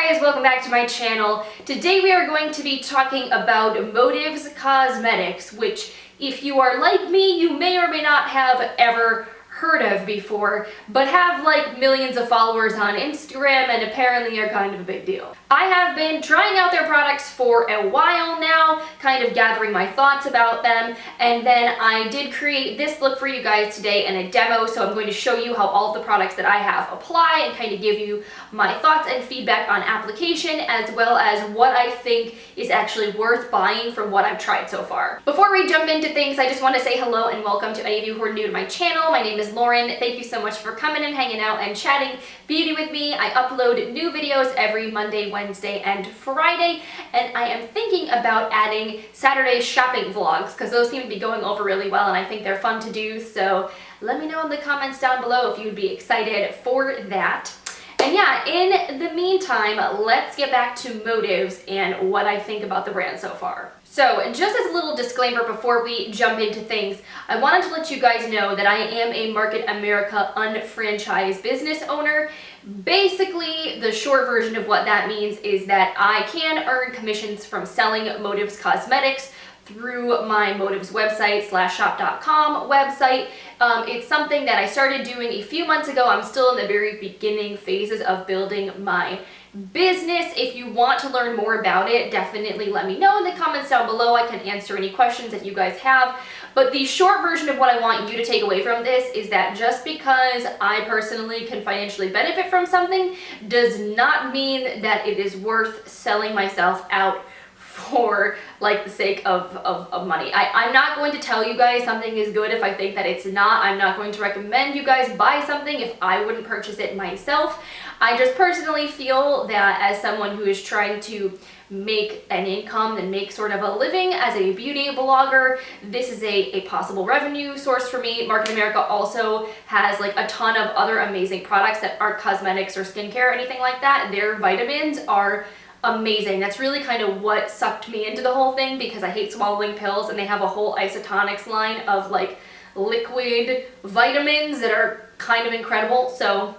guys, welcome back to my channel. Today we are going to be talking about Motives Cosmetics, which if you are like me, you may or may not have ever heard of before, but have like millions of followers on Instagram and apparently are kind of a big deal. I have been trying out their products for a while now, kind of gathering my thoughts about them, and then I did create this look for you guys today in a demo, so I'm going to show you how all of the products that I have apply and kind of give you my thoughts and feedback on application, as well as what I think is actually worth buying from what I've tried so far. Before we jump into things, I just want to say hello and welcome to any of you who are new to my channel. My name is Lauren. Thank you so much for coming and hanging out and chatting beauty with me. I upload new videos every Monday, Wednesday, and Friday, and I am thinking about adding Saturday shopping vlogs because those seem to be going over really well and I think they're fun to do, so let me know in the comments down below if you'd be excited for that. And yeah, in the meantime, let's get back to Motives and what I think about the brand so far. So just as a little disclaimer before we jump into things, I wanted to let you guys know that I am a Market America Unfranchise Business owner. Basically, the short version of what that means is that I can earn commissions from selling Motives Cosmetics through my Motives website /shop.com website. It's something that I started doing a few months ago. I'm still in the very beginning phases of building my business. If you want to learn more about it, definitely let me know in the comments down below. I can answer any questions that you guys have. But the short version of what I want you to take away from this is that just because I personally can financially benefit from something does not mean that it is worth selling myself out for like the sake of money. I'm not going to tell you guys something is good if I think that it's not. I'm not going to recommend you guys buy something if I wouldn't purchase it myself. I just personally feel that as someone who is trying to make an income and make sort of a living as a beauty blogger, this is a possible revenue source for me. Market America also has like a ton of other amazing products that aren't cosmetics or skincare or anything like that. Their vitamins are amazing. That's really kind of what sucked me into the whole thing because I hate swallowing pills, and they have a whole isotonics line of like liquid vitamins that are kind of incredible. So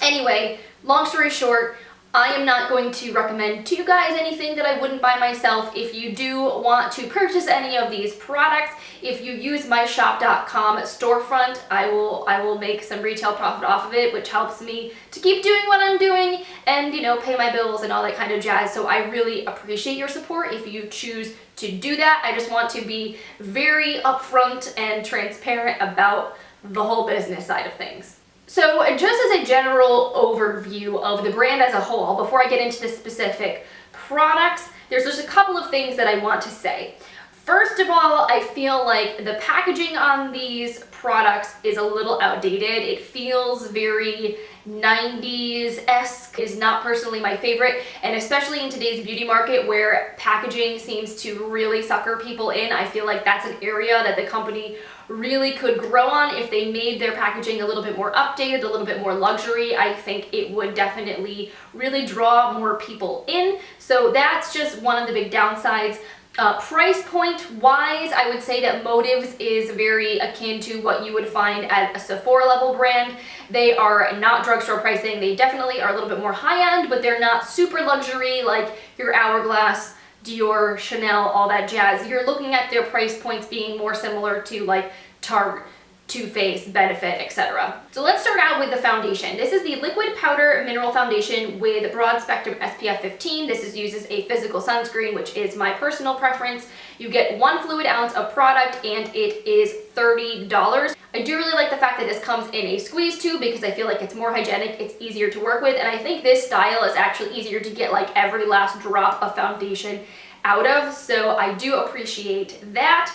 anyway, long story short, I am not going to recommend to you guys anything that I wouldn't buy myself. If you do want to purchase any of these products, if you use my shop.com storefront, I will make some retail profit off of it, which helps me to keep doing what I'm doing and, you know, pay my bills and all that kind of jazz. So I really appreciate your support if you choose to do that. I just want to be very upfront and transparent about the whole business side of things. So just as a general overview of the brand as a whole, before I get into the specific products, there's just a couple of things that I want to say. First of all, I feel like the packaging on these products is a little outdated. It feels very 90s-esque, is not personally my favorite, and especially in today's beauty market where packaging seems to really sucker people in, I feel like that's an area that the company really could grow on. If they made their packaging a little bit more updated, a little bit more luxury, I think it would definitely really draw more people in. So that's just one of the big downsides. Price point wise, I would say that Motives is very akin to what you would find at a Sephora level brand. They are not drugstore pricing. They definitely are a little bit more high end, but they're not super luxury like your Hourglass, Dior, Chanel, all that jazz. You're looking at their price points being more similar to like Tarte, Too Faced, Benefit, etc. So let's start out with the foundation. This is the Liquid Powder Mineral Foundation with Broad Spectrum SPF 15. This uses a physical sunscreen, which is my personal preference. You get 1 fluid ounce of product and it is $30. I do really like the fact that this comes in a squeeze tube because I feel like it's more hygienic, it's easier to work with, and I think this style is actually easier to get like every last drop of foundation out of, so I do appreciate that.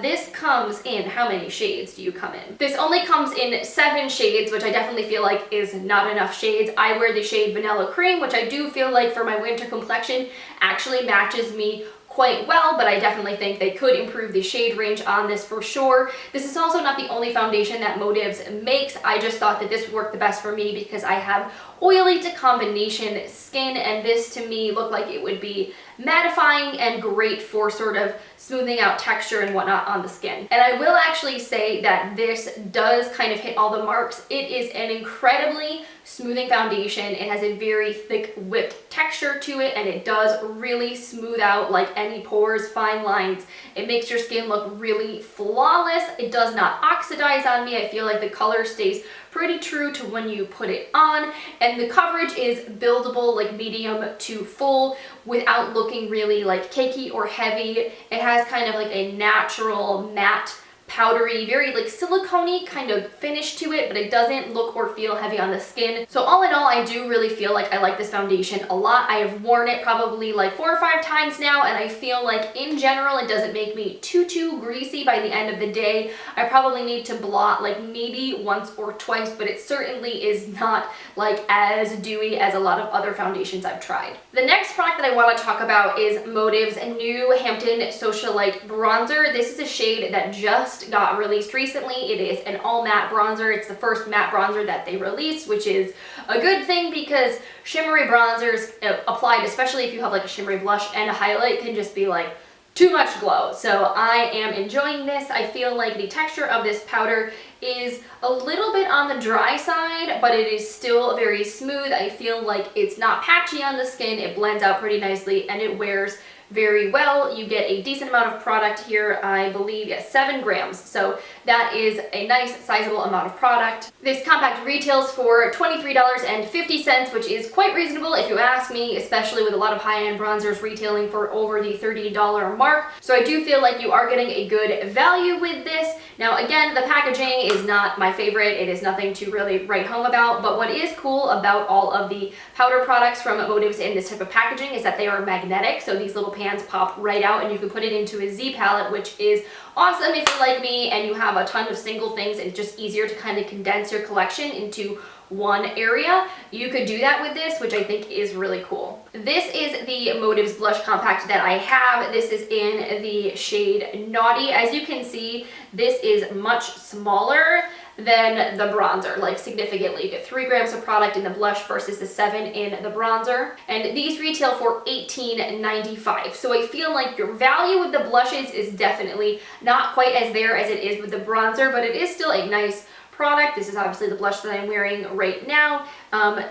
This comes in, how many shades do you come in? This only comes in 7 shades, which I definitely feel like is not enough shades. I wear the shade Vanilla Cream, which I do feel like for my winter complexion actually matches me quite well, but I definitely think they could improve the shade range on this for sure. This is also not the only foundation that Motives makes. I just thought that this would work the best for me because I have oily to combination skin, and this to me looked like it would be mattifying and great for sort of smoothing out texture and whatnot on the skin. And I will actually say that this does kind of hit all the marks. It is an incredibly smoothing foundation. It has a very thick whipped texture to it, and it does really smooth out like any pores, fine lines. It makes your skin look really flawless. It does not oxidize on me. I feel like the color stays pretty true to when you put it on, and the coverage is buildable, like medium to full, without looking really like cakey or heavy. It has kind of like a natural matte, powdery, very like silicone-y kind of finish to it, but it doesn't look or feel heavy on the skin. So all in all, I do really feel like I like this foundation a lot. I have worn it probably like 4 or 5 times now, and I feel like in general it doesn't make me too greasy by the end of the day. I probably need to blot like maybe once or twice, but it certainly is not like as dewy as a lot of other foundations I've tried. The next product that I want to talk about is Motive's new Hampton Socialite bronzer. This is a shade that just got released recently. It is an all matte bronzer. It's the first matte bronzer that they released, which is a good thing because shimmery bronzers applied, especially if you have like a shimmery blush and a highlight, can just be like too much glow. So I am enjoying this. I feel like the texture of this powder is a little bit on the dry side, but it is still very smooth. I feel like it's not patchy on the skin. It blends out pretty nicely and it wears very well. You get a decent amount of product here, I believe, yes, 7 grams. So that is a nice sizable amount of product. This compact retails for $23.50, which is quite reasonable if you ask me, especially with a lot of high-end bronzers retailing for over the $30 mark. So I do feel like you are getting a good value with this. Now again, the packaging is not my favorite. It is nothing to really write home about, but what is cool about all of the powder products from Motives in this type of packaging is that they are magnetic. So these little pans pop right out and you can put it into a Z palette, which is awesome if you're like me and you have a ton of single things. It's just easier to kind of condense your collection into one area. You could do that with this, which I think is really cool. This is the Motives blush compact that I have. This is in the shade Naughty. As you can see, this is much smaller than the bronzer, like significantly. You get 3 grams of product in the blush versus the 7 in the bronzer, and these retail for $18.95. So I feel like your value with the blushes is definitely not quite as there as it is with the bronzer, but it is still a nice product. This is obviously the blush that I'm wearing right now.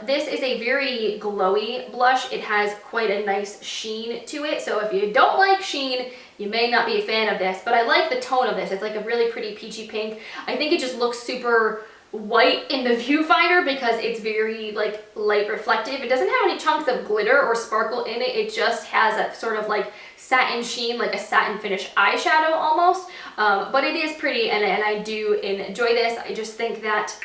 This is a very glowy blush. It has quite a nice sheen to it. So if you don't like sheen, you may not be a fan of this, but I like the tone of this. It's like a really pretty peachy pink. I think it just looks super white in the viewfinder because it's very like light reflective. It doesn't have any chunks of glitter or sparkle in it. It just has a sort of like satin sheen, like a satin finish eyeshadow almost. But it is pretty, and I do enjoy this. I just think that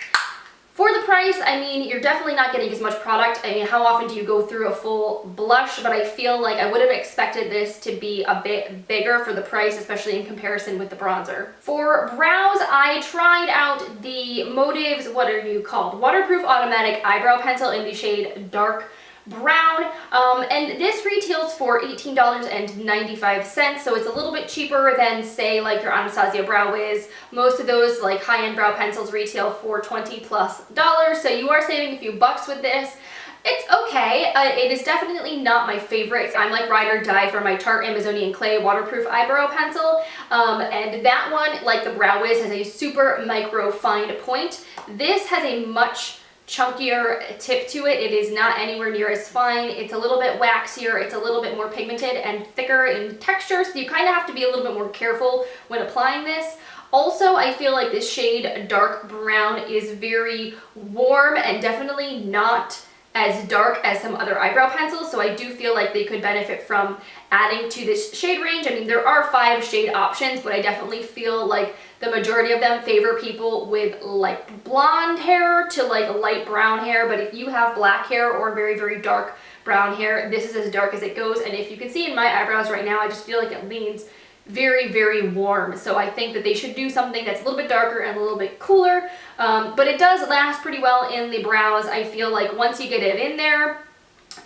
for the price, I mean, you're definitely not getting as much product. I mean, how often do you go through a full blush? But I feel like I would have expected this to be a bit bigger for the price, especially in comparison with the bronzer. For brows, I tried out the Motives, what are you called? Waterproof Automatic Eyebrow Pencil in the shade Dark Brown, and this retails for $18.95, so it's a little bit cheaper than, say, like your Anastasia Brow Wiz. Most of those like high-end brow pencils retail for $20+, so you are saving a few bucks with this. It's okay. It is definitely not my favorite. I'm like ride or die for my Tarte Amazonian Clay waterproof eyebrow pencil, and that one, like the Brow Wiz, has a super micro fine point. This has a much chunkier tip to it. It is not anywhere near as fine. It's a little bit waxier. It's a little bit more pigmented and thicker in texture, so you kind of have to be a little bit more careful when applying this. Also, I feel like this shade Dark Brown is very warm and definitely not as dark as some other eyebrow pencils, so I do feel like they could benefit from adding to this shade range. I mean, there are 5 shade options, but I definitely feel like the majority of them favor people with like blonde hair to like light brown hair, but if you have black hair or very dark brown hair, this is as dark as it goes. And if you can see in my eyebrows right now, I just feel like it leans very warm, so I think that they should do something that's a little bit darker and a little bit cooler, but it does last pretty well in the brows. I feel like once you get it in there,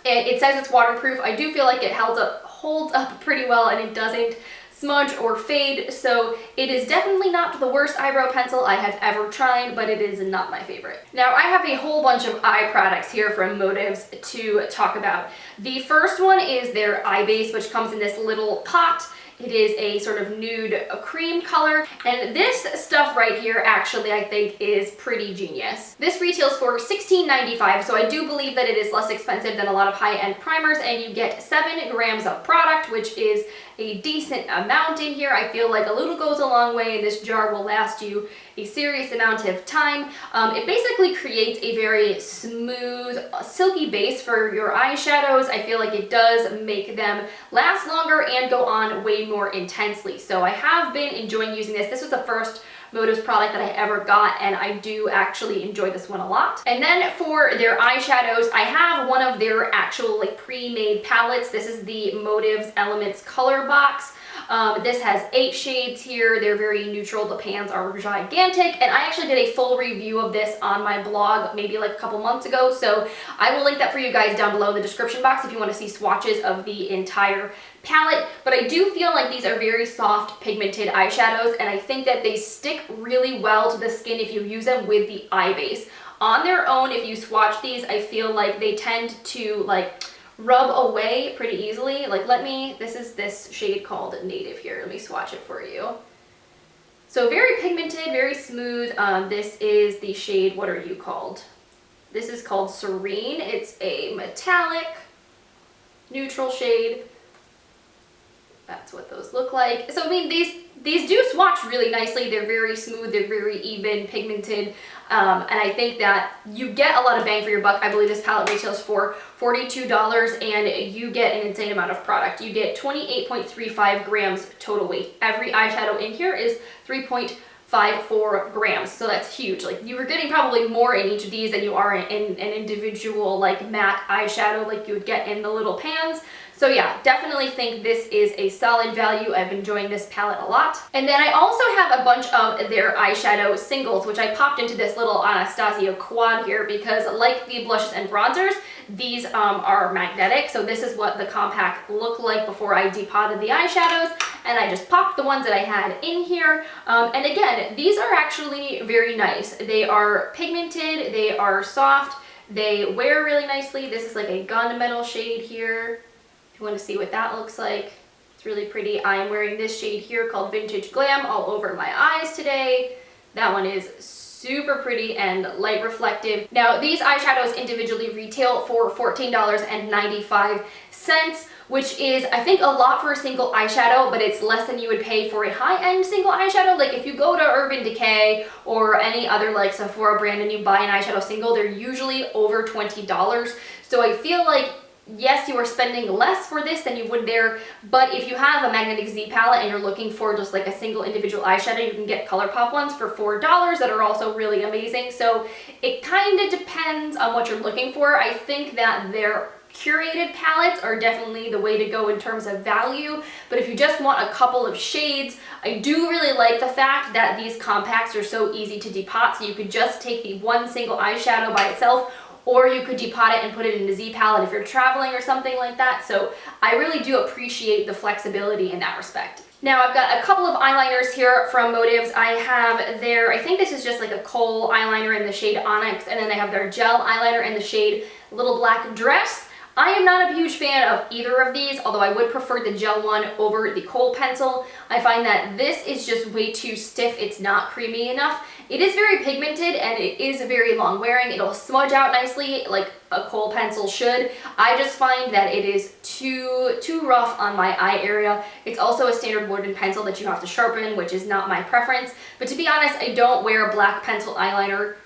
it says it's waterproof. I do feel like it holds up pretty well, and it doesn't smudge or fade, so it is definitely not the worst eyebrow pencil I have ever tried, but it is not my favorite. Now, I have a whole bunch of eye products here from Motives to talk about. The first one is their eye base, which comes in this little pot. It is a sort of nude cream color, and this stuff right here actually I think is pretty genius. This retails for $16.95, so I do believe that it is less expensive than a lot of high-end primers, and you get 7 grams of product, which is a decent amount in here. I feel like a little goes a long way, and this jar will last you a serious amount of time. It basically creates a very smooth, silky base for your eyeshadows. I feel like it does make them last longer and go on way more intensely. So I have been enjoying using this. This was the first Motives product that I ever got, and I do actually enjoy this one a lot. And then for their eyeshadows, I have one of their actual like pre-made palettes. This is the Motives Elements Color Box. This has 8 shades here. They're very neutral. The pans are gigantic, and I actually did a full review of this on my blog maybe like a couple months ago, so I will link that for you guys down below in the description box if you want to see swatches of the entire palette. But I do feel like these are very soft pigmented eyeshadows, and I think that they stick really well to the skin if you use them with the eye base. On their own, if you swatch these, I feel like they tend to like rub away pretty easily. Like this is this shade called Native here. Let me swatch it for you. So very pigmented, very smooth. This is the shade, what are you called? This is called Serene. It's a metallic neutral shade. That's what those look like. So I mean, these do swatch really nicely. They're very smooth, they're very even, pigmented, and I think that you get a lot of bang for your buck. I believe this palette retails for $42, and you get an insane amount of product. You get 28.35 grams total weight. Every eyeshadow in here is 3.54 grams, so that's huge. Like, you were getting probably more in each of these than you are in an individual like MAC eyeshadow like you would get in the little pans. So yeah, definitely think this is a solid value. I've been enjoying this palette a lot. And then I also have a bunch of their eyeshadow singles, which I popped into this little Anastasia quad here because, like the blushes and bronzers, these are magnetic. So this is what the compact looked like before I depotted the eyeshadows, and I just popped the ones that I had in here. And again, these are actually very nice. They are pigmented, they are soft, they wear really nicely. This is like a gunmetal shade here. If you want to see what that looks like, it's really pretty. I am wearing this shade here called Vintage Glam all over my eyes today. That one is super pretty and light reflective. Now, these eyeshadows individually retail for $14.95, which is, I think, a lot for a single eyeshadow, but it's less than you would pay for a high-end single eyeshadow. Like, if you go to Urban Decay or any other like Sephora brand and you buy an eyeshadow single, they're usually over $20. So I feel like, yes, you are spending less for this than you would there, but if you have a Magnetic Z palette and you're looking for just like a single individual eyeshadow, you can get ColourPop ones for $4 that are also really amazing. So it kind of depends on what you're looking for. I think that their curated palettes are definitely the way to go in terms of value, but if you just want a couple of shades, I do really like the fact that these compacts are so easy to depot, so you could just take the one single eyeshadow by itself, or you could depot it and put it in a Z palette if you're traveling or something like that. So I really do appreciate the flexibility in that respect. Now, I've got a couple of eyeliners here from Motives. I have their, I think this is just like a Khol eyeliner in the shade Onyx, and then they have their gel eyeliner in the shade Little Black Dress. I am not a huge fan of either of these, although I would prefer the gel one over the Khol pencil. I find that this is just way too stiff. It's not creamy enough. It is very pigmented and it is very long wearing. It'll smudge out nicely like a Khol pencil should. I just find that it is too rough on my eye area. It's also a standard wooden pencil that you have to sharpen, which is not my preference. But to be honest, I don't wear black pencil eyeliner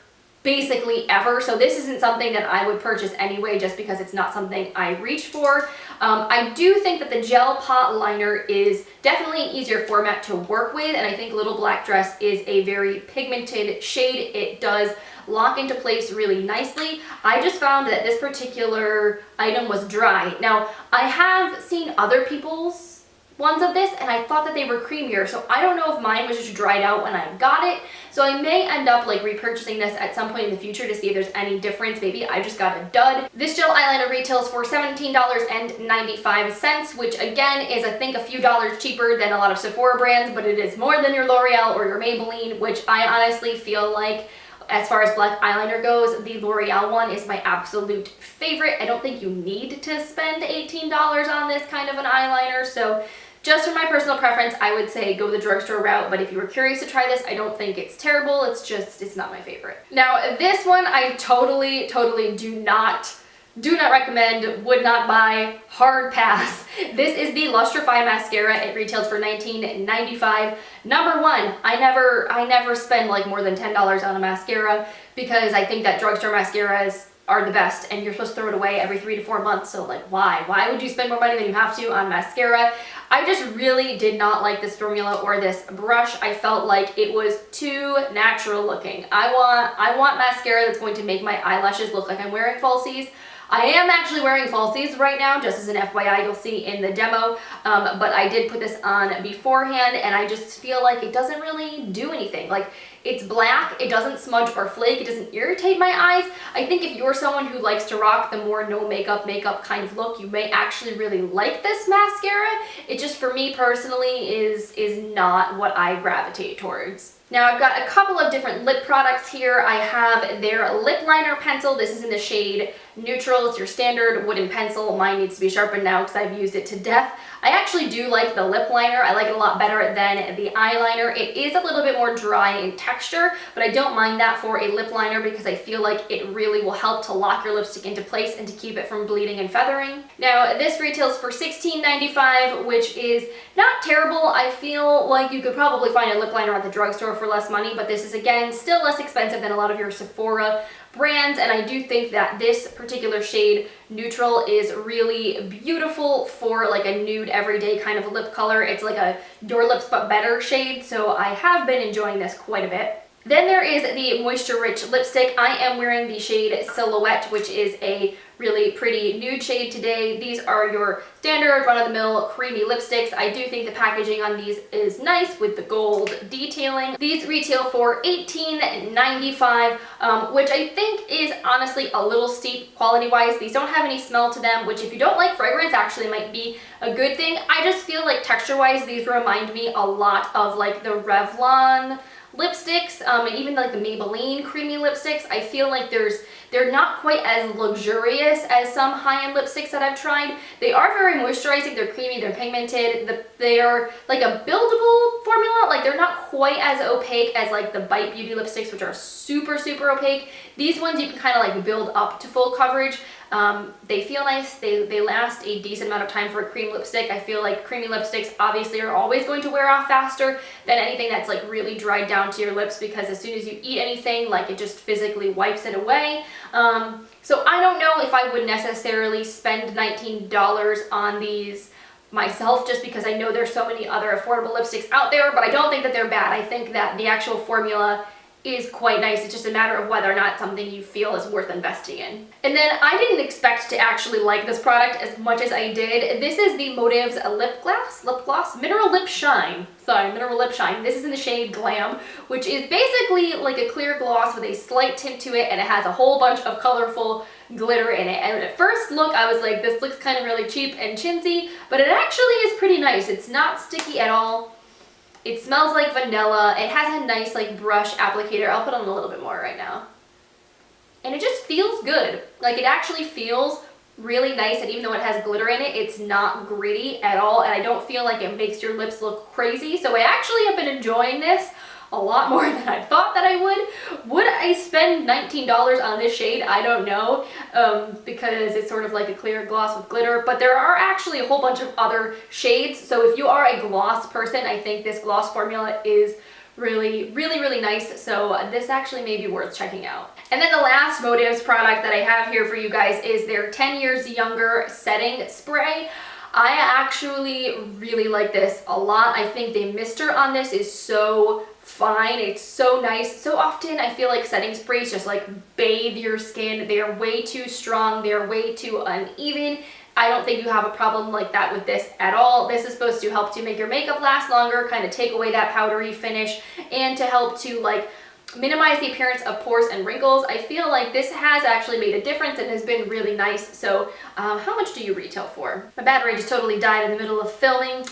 basically ever, so this isn't something that I would purchase anyway, just because it's not something I reach for. I do think that the gel pot liner is definitely an easier format to work with, and I think Little Black Dress is a very pigmented shade. It does lock into place really nicely. I just found that this particular item was dry. Now, I have seen other people's ones of this, and I thought that they were creamier, so I don't know if mine was just dried out when I got it. So I may end up like repurchasing this at some point in the future to see if there's any difference. Maybe I just got a dud. This gel eyeliner retails for $17.95, which again is, I think, a few dollars cheaper than a lot of Sephora brands, but it is more than your L'Oreal or your Maybelline, which I honestly feel like, as far as black eyeliner goes, the L'Oreal one is my absolute favorite. I don't think you need to spend $18 on this kind of an eyeliner, so Just for my personal preference, I would say go the drugstore route, but if you were curious to try this, I don't think it's terrible. It's not my favorite. Now, this one I totally do not recommend, would not buy, hard pass. This is the Lustrify mascara. It retails for $19.95. Number one, I never spend like more than $10 on a mascara because I think that drugstore mascaras are the best and you're supposed to throw it away every 3 to 4 months. So like why would you spend more money than you have to on mascara? I just really did not like this formula or this brush. I felt like it was too natural looking. I want mascara that's going to make my eyelashes look like I'm wearing falsies. I am actually wearing falsies right now, just as an FYI, you'll see in the demo, but I did put this on beforehand, and I just feel like it doesn't really do anything. Like, it's black, it doesn't smudge or flake, it doesn't irritate my eyes. I think if you're someone who likes to rock the more no makeup kind of look, you may actually really like this mascara. It just, for me personally, is not what I gravitate towards. Now I've got a couple of different lip products here. I have their lip liner pencil. This is in the shade Neutral. It's your standard wooden pencil. Mine needs to be sharpened now because I've used it to death. I actually do like the lip liner. I like it a lot better than the eyeliner. It is a little bit more dry in texture, but I don't mind that for a lip liner because I feel like it really will help to lock your lipstick into place and to keep it from bleeding and feathering. Now this retails for $16.95, which is not terrible. I feel like you could probably find a lip liner at the drugstore for less money, but this is again still less expensive than a lot of your Sephora brands, and I do think that this particular shade Neutral is really beautiful for like a nude everyday kind of lip color. It's like a Your Lips But Better shade, so I have been enjoying this quite a bit. Then there is the Moisture Rich lipstick. I am wearing the shade Silhouette, which is a really pretty nude shade today. These are your standard run-of-the-mill creamy lipsticks. I do think the packaging on these is nice with the gold detailing. These retail for $18.95, which I think is honestly a little steep quality-wise. These don't have any smell to them, which if you don't like fragrance actually might be a good thing. I just feel like texture-wise these remind me a lot of like the Revlon lipsticks, and even like the Maybelline creamy lipsticks. I feel like they're not quite as luxurious as some high-end lipsticks that I've tried. They are very moisturizing, they're creamy, they're pigmented, they are like a buildable formula. Like they're not quite as opaque as like the Bite Beauty lipsticks, which are super opaque. These ones you can kind of like build up to full coverage. They feel nice, they last a decent amount of time for a cream lipstick. I feel like creamy lipsticks obviously are always going to wear off faster than anything that's like really dried down to your lips, because as soon as you eat anything, like it just physically wipes it away. So I don't know if I would necessarily spend $19 on these myself, just because I know there's so many other affordable lipsticks out there, but I don't think that they're bad. I think that the actual formula is quite nice. It's just a matter of whether or not something you feel is worth investing in. And then I didn't expect to actually like this product as much as I did. This is the Motives lip gloss, Mineral Lip Shine. This is in the shade Glam, which is basically like a clear gloss with a slight tint to it, and it has a whole bunch of colorful glitter in it. And at first look, I was like, this looks kind of really cheap and chintzy, but it actually is pretty nice. It's not sticky at all. It smells like vanilla. It has a nice like brush applicator. I'll put on a little bit more right now. And it just feels good. Like it actually feels really nice, and even though it has glitter in it, it's not gritty at all, and I don't feel like it makes your lips look crazy. So I actually have been enjoying this a lot more than I thought that I would. Would I spend $19 on this shade? I don't know, because it's sort of like a clear gloss with glitter, but there are actually a whole bunch of other shades. So if you are a gloss person, I think this gloss formula is really nice. So this actually may be worth checking out. And then the last Motives product that I have here for you guys is their 10 Years Younger setting spray. I actually really like this a lot. I think the mister on this is so fine. It's so nice. So often I feel like setting sprays just like bathe your skin. They are way too strong. They are way too uneven. I don't think you have a problem like that with this at all. This is supposed to help to make your makeup last longer, kind of take away that powdery finish, and to help to like minimize the appearance of pores and wrinkles. I feel like this has actually made a difference and has been really nice. So how much do you retail for? My battery just totally died in the middle of filming.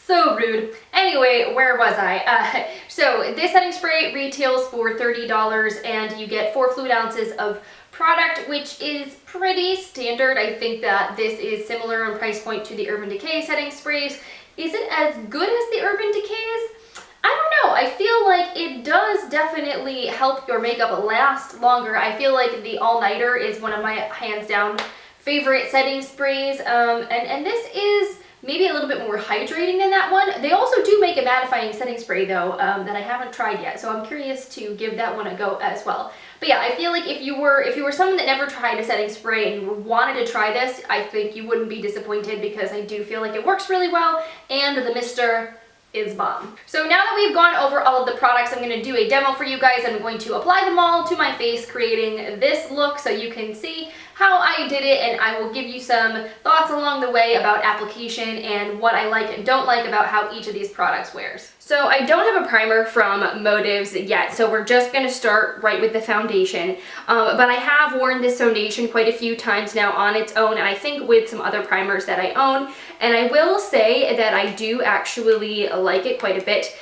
So rude. Anyway, where was I? So this setting spray retails for $30, and you get 4 fluid ounces of product, which is pretty standard. I think that this is similar in price point to the Urban Decay setting sprays. Is it as good as the Urban Decays? I don't know. I feel like it does definitely help your makeup last longer. I feel like the All Nighter is one of my hands down favorite setting sprays, and this is maybe a little bit more hydrating than that one. They also do make a mattifying setting spray though, that I haven't tried yet, so I'm curious to give that one a go as well. But yeah, I feel like if you were someone that never tried a setting spray and you wanted to try this, I think you wouldn't be disappointed, because I do feel like it works really well, and the mister is bomb. So now that we've gone over all of the products, I'm going to do a demo for you guys. I'm going to apply them all to my face, creating this look so you can see how I did it, and I will give you some thoughts along the way about application and what I like and don't like about how each of these products wears. So I don't have a primer from Motives yet, so we're just going to start right with the foundation. But I have worn this foundation quite a few times now on its own, and I think with some other primers that I own. And I will say that I do actually like it quite a bit.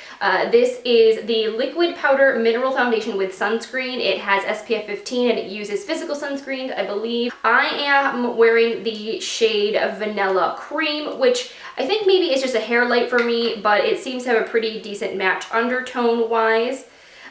This is the Liquid Powder Mineral Foundation with sunscreen. It has SPF 15 and it uses physical sunscreen, I believe. I am wearing the shade Vanilla Cream, which I think maybe it's just a hair light for me, but it seems to have a pretty decent match undertone wise.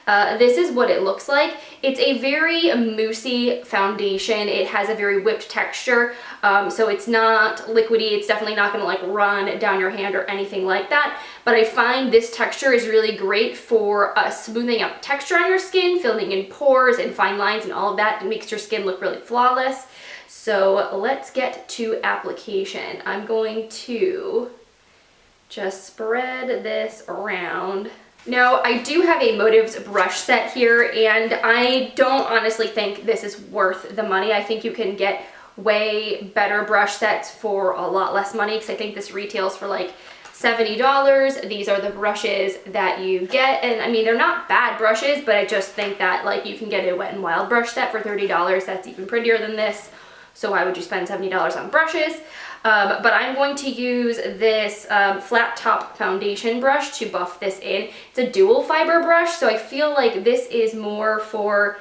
This is what it looks like. It's a very moussey foundation. It has a very whipped texture, so it's not liquidy. It's definitely not going to like run down your hand or anything like that. But I find this texture is really great for smoothing out texture on your skin, filling in pores and fine lines and all of that. It makes your skin look really flawless. So let's get to application. I'm going to just spread this around. Now, I do have a Motives brush set here, and I don't honestly think this is worth the money. I think you can get way better brush sets for a lot less money, because I think this retails for like $70. These are the brushes that you get, and I mean, they're not bad brushes, but I just think that like you can get a Wet n Wild brush set for $30. That's even prettier than this. So why would you spend $70 on brushes? But I'm going to use this flat top foundation brush to buff this in. It's a dual fiber brush, so I feel like this is more for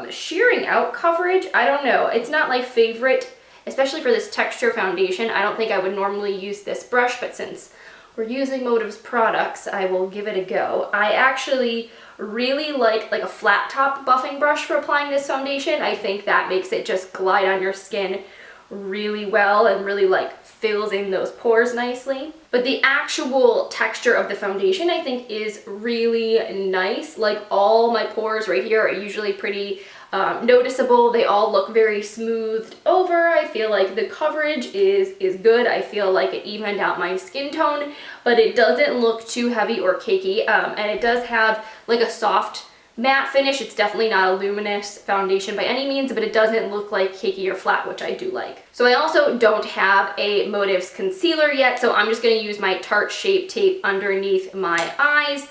shearing out coverage. I don't know. It's not my favorite, especially for this texture foundation. I don't think I would normally use this brush, but since we're using Motives products, I will give it a go. I actually really like a flat top buffing brush for applying this foundation. I think that makes it just glide on your skin really well and really like fills in those pores nicely. But the actual texture of the foundation I think is really nice. Like all my pores right here are usually pretty noticeable. They all look very smoothed over. I feel like the coverage is good. I feel like it evened out my skin tone, but it doesn't look too heavy or cakey. And it does have like a soft matte finish. It's definitely not a luminous foundation by any means, but it doesn't look like cakey or flat, which I do like. So I also don't have a Motives concealer yet, so I'm just going to use my Tarte Shape Tape underneath my eyes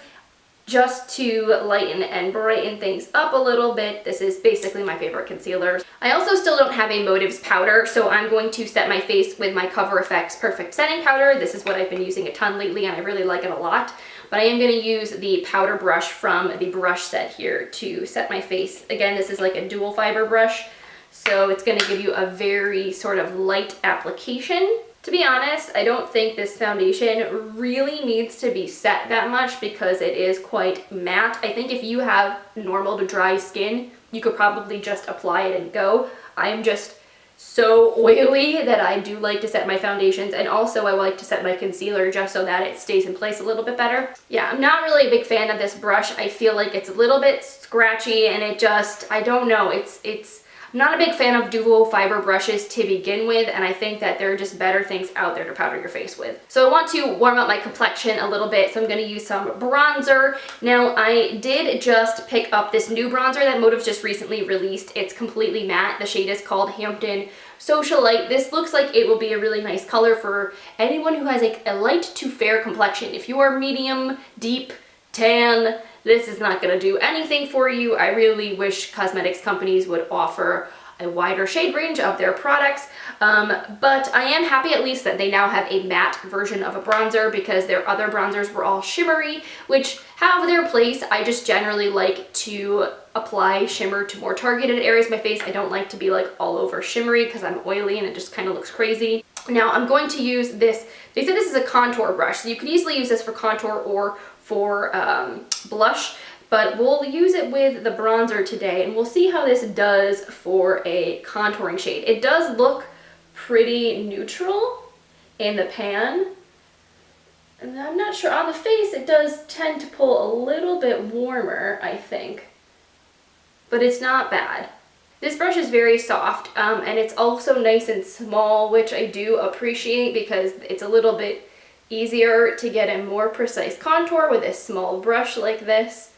just to lighten and brighten things up a little bit. This is basically my favorite concealer. I also still don't have a Motives powder, so I'm going to set my face with my Cover FX Perfect Setting Powder. This is what I've been using a ton lately, and I really like it a lot. But I am going to use the powder brush from the brush set here to set my face. Again, this is like a dual fiber brush, so it's going to give you a very sort of light application. To be honest, I don't think this foundation really needs to be set that much because it is quite matte. I think if you have normal to dry skin, you could probably just apply it and go. I am just so oily that I do like to set my foundations, and also I like to set my concealer just so that it stays in place a little bit better. Yeah, I'm not really a big fan of this brush. I feel like it's a little bit scratchy, and it just, I don't know, I'm not a big fan of dual fiber brushes to begin with, and I think that there are just better things out there to powder your face with. So I want to warm up my complexion a little bit, so I'm going to use some bronzer. Now, I did just pick up this new bronzer that Motives just recently released. It's completely matte. The shade is called Hampton Socialite. This looks like it will be a really nice color for anyone who has like a light to fair complexion. If you are medium, deep, tan, this is not going to do anything for you. I really wish cosmetics companies would offer a wider shade range of their products, but I am happy at least that they now have a matte version of a bronzer, because their other bronzers were all shimmery, which have their place. I just generally like to apply shimmer to more targeted areas of my face. I don't like to be like all over shimmery because I'm oily and it just kind of looks crazy. Now I'm going to use this, they said this is a contour brush, so you could easily use this for contour or for blush, but we'll use it with the bronzer today, and we'll see how this does for a contouring shade. It does look pretty neutral in the pan, and I'm not sure, on the face it does tend to pull a little bit warmer, I think, but it's not bad. This brush is very soft, and it's also nice and small, which I do appreciate because it's a little bit easier to get a more precise contour with a small brush like this.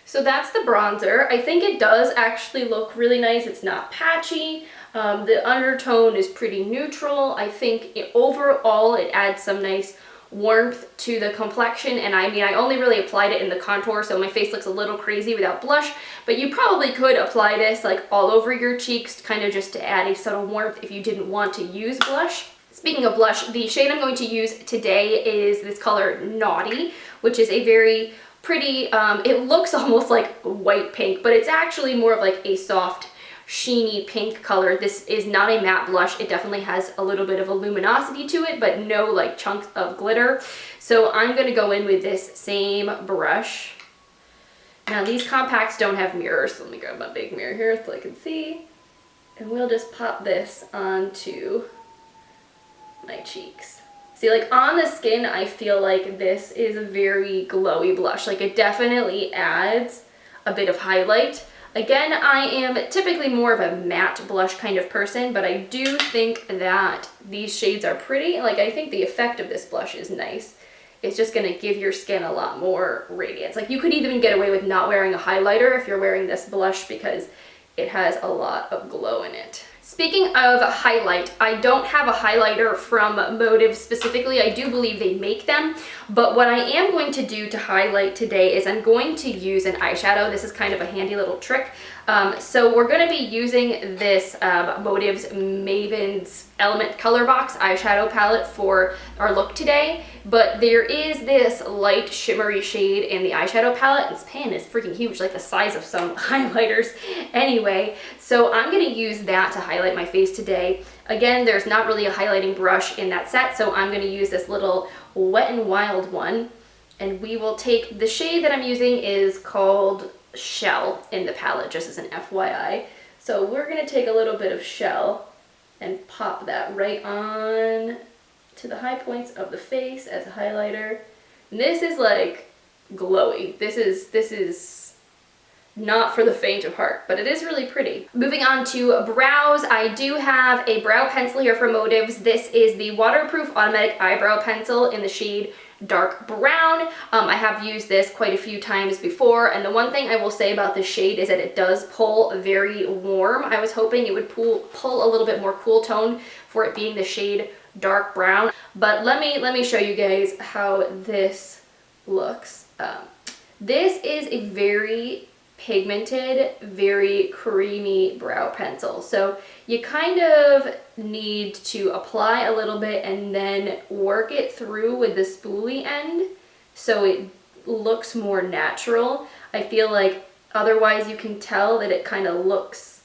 So that's the bronzer. I think it does actually look really nice. It's not patchy. The undertone is pretty neutral. I think overall it adds some nice warmth to the complexion, and I mean, I only really applied it in the contour, so my face looks a little crazy without blush, but you probably could apply this like all over your cheeks, kind of just to add a subtle warmth if you didn't want to use blush. Speaking of blush, the shade I'm going to use today is this color Naughty, which is a very pretty, it looks almost like white pink, but it's actually more of like a soft sheeny pink color. This is not a matte blush. It definitely has a little bit of a luminosity to it, but no like chunks of glitter. So I'm going to go in with this same brush. Now these compacts don't have mirrors, so let me grab my big mirror here so I can see. And we'll just pop this onto my cheeks. See, like on the skin, I feel like this is a very glowy blush. Like it definitely adds a bit of highlight. Again, I am typically more of a matte blush kind of person, but I do think that these shades are pretty. Like, I think the effect of this blush is nice. It's just gonna give your skin a lot more radiance. Like, you could even get away with not wearing a highlighter if you're wearing this blush because it has a lot of glow in it. Speaking of highlight, I don't have a highlighter from Motives specifically. I do believe they make them, but what I am going to do to highlight today is I'm going to use an eyeshadow. This is kind of a handy little trick. So we're going to be using this Motives Mavens Element Color Box eyeshadow palette for our look today, but there is this light shimmery shade in the eyeshadow palette. This pan is freaking huge, like the size of some highlighters. Anyway, so I'm going to use that to highlight my face today. Again, there's not really a highlighting brush in that set, so I'm going to use this little Wet n Wild one, and we will take, the shade that I'm using is called Shell in the palette, just as an FYI. So we're going to take a little bit of Shell and pop that right on to the high points of the face as a highlighter. And this is like glowy. This is not for the faint of heart, but it is really pretty. Moving on to brows, I do have a brow pencil here from Motives. This is the Waterproof Automatic Eyebrow Pencil in the shade Dark Brown. I have used this quite a few times before, and the one thing I will say about this shade is that it does pull very warm. I was hoping it would pull a little bit more cool tone for it being the shade Dark Brown, but let me show you guys how this looks. This is a very pigmented, very creamy brow pencil. So you kind of need to apply a little bit and then work it through with the spoolie end so it looks more natural. I feel like otherwise you can tell that it kind of looks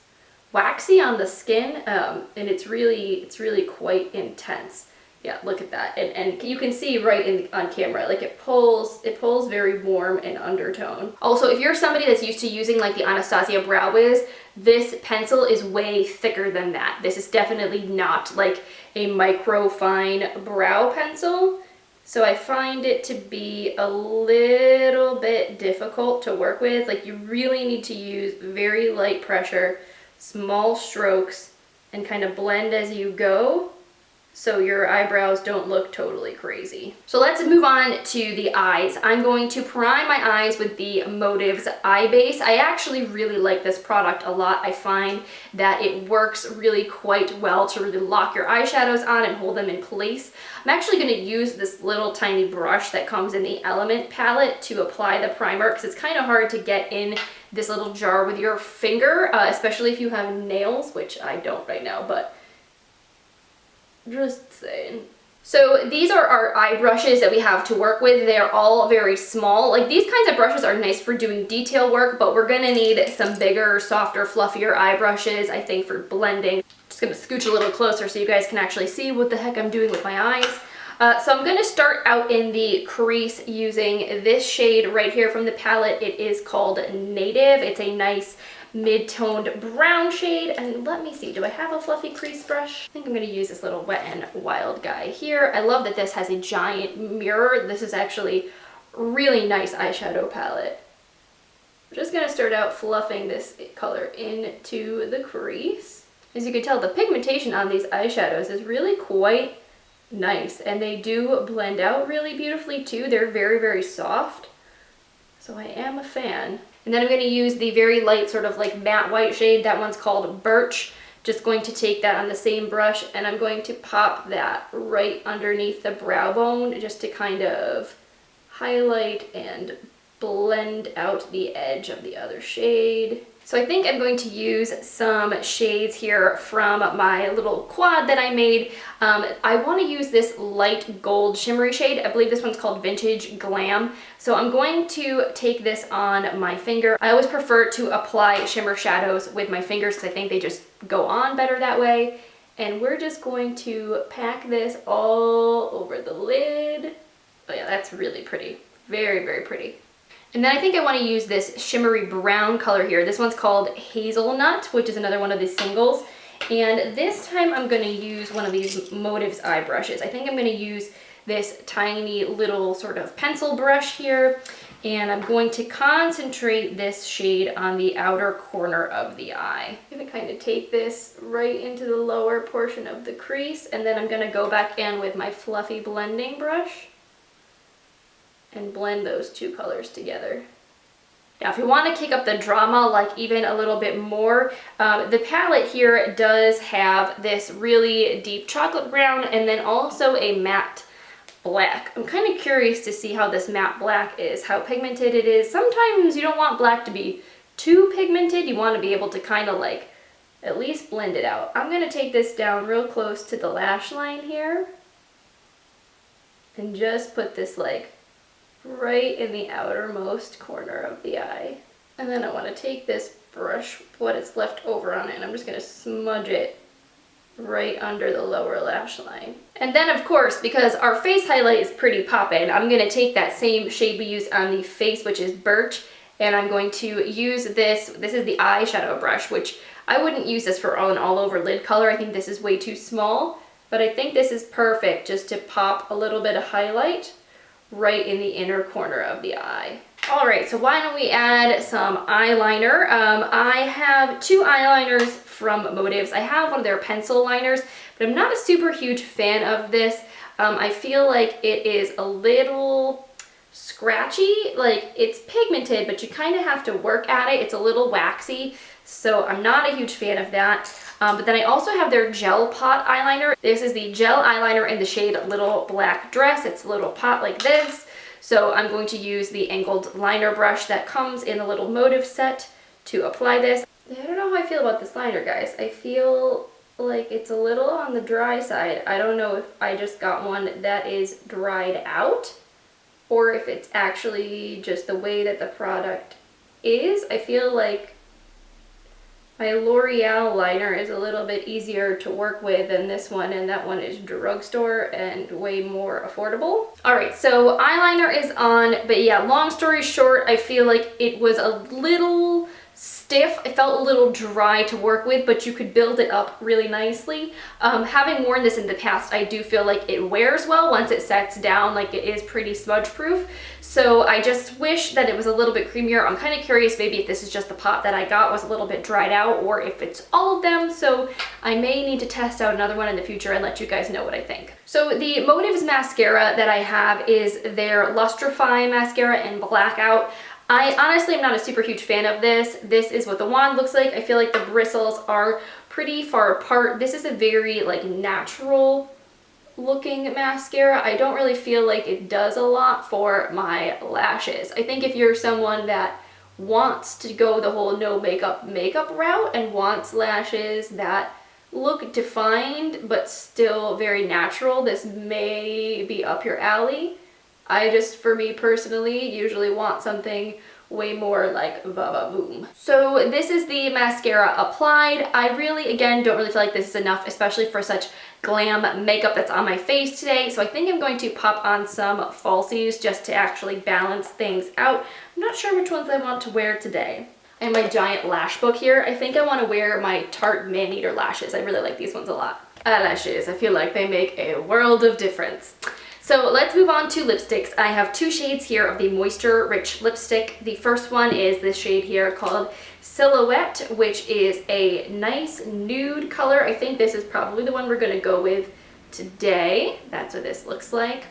waxy on the skin, and it's really quite intense. Yeah, look at that, and you can see right on camera, like it pulls very warm and undertone. Also, if you're somebody that's used to using like the Anastasia Brow Wiz, this pencil is way thicker than that. This is definitely not like a micro fine brow pencil, so I find it to be a little bit difficult to work with. Like, you really need to use very light pressure, small strokes, and kind of blend as you go, so your eyebrows don't look totally crazy. So let's move on to the eyes. I'm going to prime my eyes with the Motives Eye Base. I actually really like this product a lot. I find that it works really quite well to really lock your eyeshadows on and hold them in place. I'm actually going to use this little tiny brush that comes in the Element palette to apply the primer, because it's kind of hard to get in this little jar with your finger, especially if you have nails, which I don't right now, but just saying. So these are our eye brushes that we have to work with. They're all very small. Like, these kinds of brushes are nice for doing detail work, but we're gonna need some bigger, softer, fluffier eye brushes, I think, for blending. Just Just gonna scooch a little closer so you guys can actually see what the heck I'm doing with my eyes. So I'm gonna start out in the crease using this shade right here from the palette. It is called Native. It's a nice mid-toned brown shade. And let me see, do I have a fluffy crease brush? I think I'm gonna use this little Wet n Wild guy here. I love that this has a giant mirror. This is actually a really nice eyeshadow palette. I'm just gonna start out fluffing this color into the crease. As you can tell, the pigmentation on these eyeshadows is really quite nice, and they do blend out really beautifully too. They're very, very soft, so I am a fan. And then I'm going to use the very light sort of like matte white shade. That one's called Birch. Just going to take that on the same brush, and I'm going to pop that right underneath the brow bone just to kind of highlight and blend out the edge of the other shade. So I think I'm going to use some shades here from my little quad that I made. I want to use this light gold shimmery shade. I believe this one's called Vintage Glam. So I'm going to take this on my finger. I always prefer to apply shimmer shadows with my fingers because I think they just go on better that way. And we're just going to pack this all over the lid. Oh yeah, that's really pretty. Very, very pretty. And then I think I want to use this shimmery brown color here. This one's called Hazelnut, which is another one of the singles. And this time I'm going to use one of these Motives eye brushes. I think I'm going to use this tiny little sort of pencil brush here. And I'm going to concentrate this shade on the outer corner of the eye. I'm going to kind of take this right into the lower portion of the crease. And then I'm going to go back in with my fluffy blending brush and blend those two colors together. Now, if you want to kick up the drama like even a little bit more, the palette here does have this really deep chocolate brown and then also a matte black. I'm kind of curious to see how this matte black is, how pigmented it is. Sometimes you don't want black to be too pigmented. You want to be able to kind of like at least blend it out. I'm going to take this down real close to the lash line here and just put this like right in the outermost corner of the eye. And then I want to take this brush, what is left over on it, and I'm just going to smudge it right under the lower lash line. And then of course, because our face highlight is pretty poppin', I'm going to take that same shade we used on the face, which is Birch, and I'm going to use this is the eyeshadow brush, which I wouldn't use this for an all over lid color. I think this is way too small, but I think this is perfect just to pop a little bit of highlight right in the inner corner of the eye. All right, so why don't we add some eyeliner? I have two eyeliners from Motives. I have one of their pencil liners, but I'm not a super huge fan of this. I feel like it is a little scratchy. Like, it's pigmented, but you kind of have to work at it. It's a little waxy, so I'm not a huge fan of that. But then I also have their gel pot eyeliner. This is the gel eyeliner in the shade Little Black Dress. It's a little pot like this. So I'm going to use the angled liner brush that comes in the little Motive set to apply this. I don't know how I feel about this liner, guys. I feel like it's a little on the dry side. I don't know if I just got one that is dried out or if it's actually just the way that the product is. I feel like my L'Oreal liner is a little bit easier to work with than this one, and that one is drugstore and way more affordable. All right, so eyeliner is on, but yeah, long story short, I feel like it was a little stiff. It felt a little dry to work with, but you could build it up really nicely. Having worn this in the past, I do feel like it wears well once it sets down, like it is pretty smudge proof. So I just wish that it was a little bit creamier. I'm kind of curious maybe if this is just the pot that I got was a little bit dried out or if it's all of them. So I may need to test out another one in the future and let you guys know what I think. So the Motives mascara that I have is their Lustrify mascara in Blackout. I honestly am not a super huge fan of this. This is what the wand looks like. I feel like the bristles are pretty far apart. This is a very like natural looking mascara. I don't really feel like it does a lot for my lashes. I think if you're someone that wants to go the whole no makeup route and wants lashes that look defined but still very natural, this may be up your alley. I just, for me personally, usually want something way more like va-va-voom. So this is the mascara applied. I really, again, don't really feel like this is enough, especially for such glam makeup that's on my face today. So I think I'm going to pop on some falsies just to actually balance things out. I'm not sure which ones I want to wear today. And my giant lash book here. I think I want to wear my Tarte Man-Eater lashes. I really like these ones a lot. Eyelashes, I feel like they make a world of difference. So let's move on to lipsticks. I have two shades here of the Moisture Rich lipstick. The first one is this shade here called Silhouette, which is a nice nude color. I think this is probably the one we're going to go with today. That's what this looks like.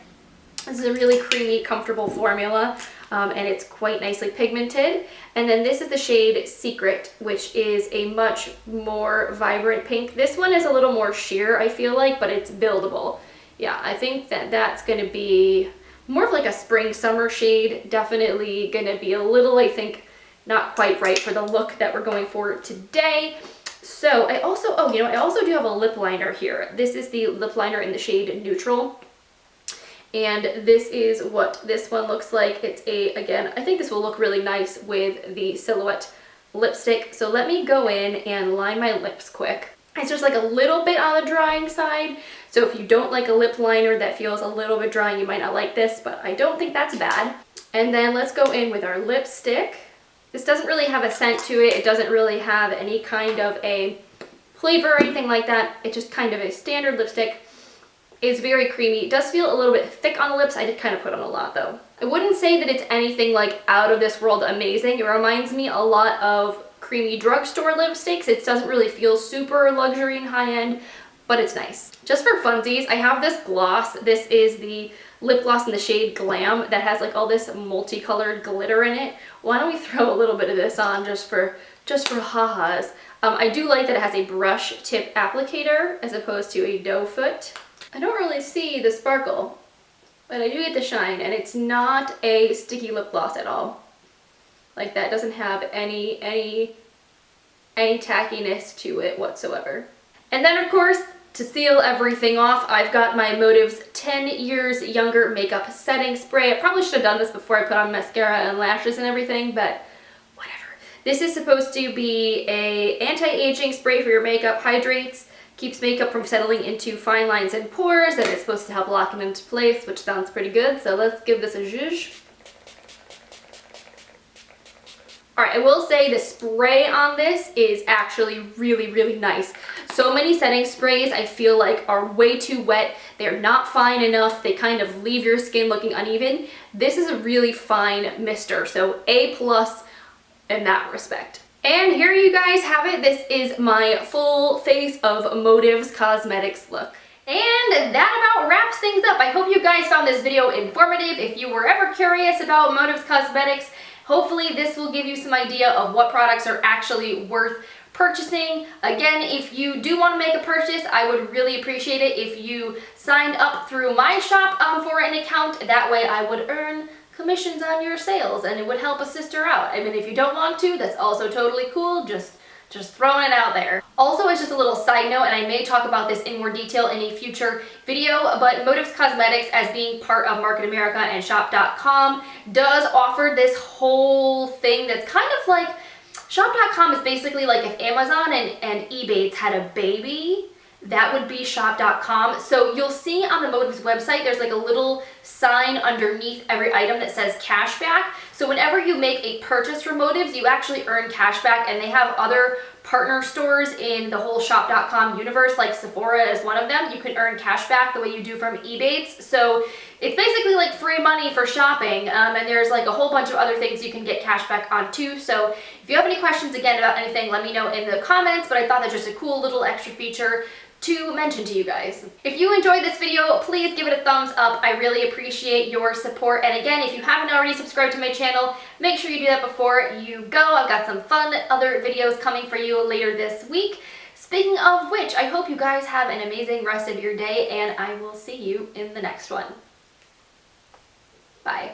This is a really creamy, comfortable formula, and it's quite nicely pigmented. And then this is the shade Secret, which is a much more vibrant pink. This one is a little more sheer, I feel like, but it's buildable. Yeah, I think that that's going to be more of like a spring-summer shade. Definitely going to be a little, I think, not quite right for the look that we're going for today. So I also, I also do have a lip liner here. This is the lip liner in the shade Neutral. And this is what this one looks like. It's again, I think this will look really nice with the Silhouette lipstick. So let me go in and line my lips quick. It's just like a little bit on the drying side. So if you don't like a lip liner that feels a little bit dry, you might not like this, but I don't think that's bad. And then let's go in with our lipstick. This doesn't really have a scent to it. It doesn't really have any kind of a flavor or anything like that. It's just kind of a standard lipstick. It's very creamy. It does feel a little bit thick on the lips. I did kind of put on a lot though. I wouldn't say that it's anything like out of this world amazing. It reminds me a lot of creamy drugstore lipsticks. It doesn't really feel super luxury and high-end, but it's nice. Just for funsies, I have this gloss. This is the lip gloss in the shade Glam that has like all this multicolored glitter in it. Why don't we throw a little bit of this on just for ha-has. I do like that it has a brush tip applicator as opposed to a doe foot. I don't really see the sparkle, but I do get the shine, and it's not a sticky lip gloss at all. Like that doesn't have any tackiness to it whatsoever. And then of course, to seal everything off, I've got my Motives 10 Years Younger Makeup Setting Spray. I probably should have done this before I put on mascara and lashes and everything, but whatever. This is supposed to be a anti-aging spray for your makeup, hydrates, keeps makeup from settling into fine lines and pores, and it's supposed to help lock it into place, which sounds pretty good. So let's give this a zhuzh. Alright, I will say the spray on this is actually really, really nice. So many setting sprays I feel like are way too wet. They're not fine enough. They kind of leave your skin looking uneven. This is a really fine mister, so A+ in that respect. And here you guys have it. This is my full face of Motives Cosmetics look. And that about wraps things up. I hope you guys found this video informative. If you were ever curious about Motives Cosmetics, hopefully this will give you some idea of what products are actually worth purchasing. Again, if you do want to make a purchase, I would really appreciate it if you signed up through my shop for an account. That way I would earn commissions on your sales and it would help a sister out. I mean, if you don't want to, that's also totally cool. Just throwing it out there. Also, as just a little side note, and I may talk about this in more detail in a future video, but Motives Cosmetics, as being part of Market America and shop.com, does offer this whole thing that's kind of like, shop.com is basically like if Amazon and eBay had a baby, that would be shop.com. So you'll see on the Motives website, there's like a little sign underneath every item that says cashback. So whenever you make a purchase from Motives, you actually earn cashback, and they have other partner stores in the whole shop.com universe, like Sephora is one of them. You can earn cashback the way you do from Ebates. So it's basically like free money for shopping, and there's like a whole bunch of other things you can get cashback on too. So if you have any questions again about anything, let me know in the comments, but I thought that's just a cool little extra feature to mention to you guys. If you enjoyed this video, please give it a thumbs up. I really appreciate your support. And again, if you haven't already subscribed to my channel, make sure you do that before you go. I've got some fun other videos coming for you later this week. Speaking of which, I hope you guys have an amazing rest of your day, and I will see you in the next one. Bye.